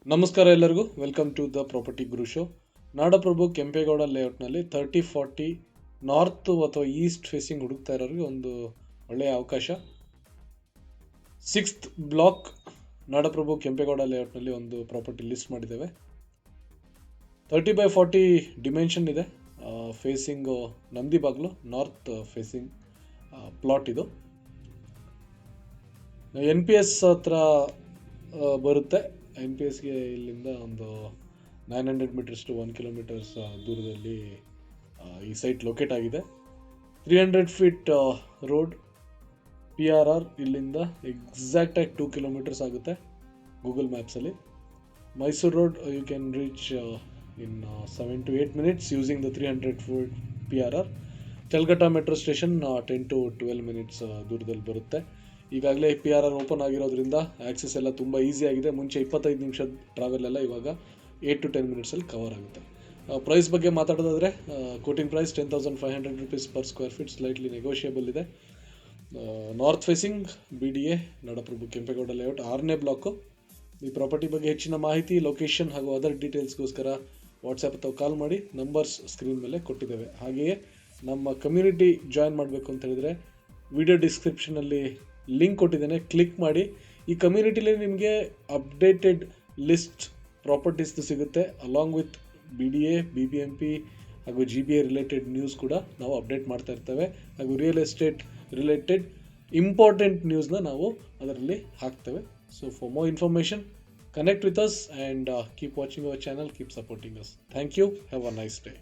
ನಮಸ್ಕಾರ ಎಲ್ಲರಿಗೂ, welcome to the property Guru show. Nadaprabhu Kempegowda ಲೇಔಟ್ನಲ್ಲಿ 30-40 ನಾರ್ತ್ ಅಥವಾ ಈಸ್ಟ್ ಫೇಸಿಂಗ್ ಹುಡುಕ್ತಾ ಇರೋರಿಗೆ ಒಂದು ಒಳ್ಳೆಯ ಅವಕಾಶ. 6th ಬ್ಲಾಕ್ ನಾಡಪ್ರಭು ಕೆಂಪೇಗೌಡ ಲೇಔಟ್ನಲ್ಲಿ ಒಂದು ಪ್ರಾಪರ್ಟಿ ಲಿಸ್ಟ್ ಮಾಡಿದ್ದೇವೆ. 30/40 ಡಿಮೆನ್ಷನ್ ಇದೆ. ಫೇಸಿಂಗ್ ನಂದಿ ಬಾಗ್ಲು, ನಾರ್ತ್ ಫೇಸಿಂಗ್ ಪ್ಲಾಟ್ ಇದು. NPS ಹತ್ರ ಬರುತ್ತೆ. NPSಗೆ ಇಲ್ಲಿಂದ ಒಂದು 900 ಮೀಟರ್ಸ್ ಟು 1 ಕಿಲೋಮೀಟರ್ಸ್ ದೂರದಲ್ಲಿ ಈ ಸೈಟ್ ಲೊಕೇಟ್ ಆಗಿದೆ. 300 ಫೀಟ್ ರೋಡ್, PRR ಇಲ್ಲಿಂದ ಎಕ್ಸಾಕ್ಟಾಗಿ 2 ಕಿಲೋಮೀಟರ್ಸ್ ಆಗುತ್ತೆ ಗೂಗಲ್ ಮ್ಯಾಪ್ಸಲ್ಲಿ. Mysuru road you can reach in 7 to 8 minutes using the 300 feet PRR. Talaghatta metro station 10 to 12 minutes ದೂರದಲ್ಲಿ ಬರುತ್ತೆ. ಈಗಾಗಲೇ PRR ಓಪನ್ ಆಗಿರೋದ್ರಿಂದ ಆ್ಯಕ್ಸೆಸ್ ಎಲ್ಲ ತುಂಬ ಈಸಿ ಆಗಿದೆ. ಮುಂಚೆ 25 ನಿಮಿಷದ ಟ್ರಾವೆಲ್ ಎಲ್ಲ ಇವಾಗ 8 to 10 minutesಲ್ಲಿ ಕವರ್ ಆಗುತ್ತೆ. ಪ್ರೈಸ್ ಬಗ್ಗೆ ಮಾತಾಡೋದಾದರೆ quoting price 10,500 rupees per square feet, slightly negotiable ಇದೆ. North facing BDA Nadaprabhu Kempegowda layout 6ನೇ ಬ್ಲಾಕು. ಈ ಪ್ರಾಪರ್ಟಿ ಬಗ್ಗೆ ಹೆಚ್ಚಿನ ಮಾಹಿತಿ, ಲೊಕೇಶನ್ ಹಾಗೂ ಅದರ್ ಡೀಟೇಲ್ಸ್ಗೋಸ್ಕರ ವಾಟ್ಸಪ್ ಅಥವಾ ಕಾಲ್ ಮಾಡಿ. ನಂಬರ್ಸ್ ಸ್ಕ್ರೀನ್ ಮೇಲೆ ಕೊಟ್ಟಿದ್ದೇವೆ. ಹಾಗೆಯೇ ನಮ್ಮ ಕಮ್ಯುನಿಟಿ ಜಾಯಿನ್ ಮಾಡಬೇಕು ಅಂತ ಹೇಳಿದರೆ ವಿಡಿಯೋ ಡಿಸ್ಕ್ರಿಪ್ಷನಲ್ಲಿ ಲಿಂಕ್ ಕೊಟ್ಟಿದ್ದೇನೆ, ಕ್ಲಿಕ್ ಮಾಡಿ. ಈ ಕಮ್ಯುನಿಟಿಲಿ ನಿಮಗೆ ಅಪ್ಡೇಟೆಡ್ ಲಿಸ್ಟ್ ಪ್ರಾಪರ್ಟೀಸ್ದು ಸಿಗುತ್ತೆ. ಅಲಾಂಗ್ ವಿತ್ BDA, BBMP ಹಾಗೂ GBA ರಿಲೇಟೆಡ್ ನ್ಯೂಸ್ ಕೂಡ ನಾವು ಅಪ್ಡೇಟ್ ಮಾಡ್ತಾ ಇರ್ತೇವೆ. ಹಾಗೂ ರಿಯಲ್ ಎಸ್ಟೇಟ್ ರಿಲೇಟೆಡ್ ಇಂಪಾರ್ಟೆಂಟ್ ನ್ಯೂಸ್ನ ನಾವು ಅದರಲ್ಲಿ ಹಾಕ್ತೇವೆ. So for more information connect with us and keep watching our channel, keep supporting us. Thank you. Have a nice day.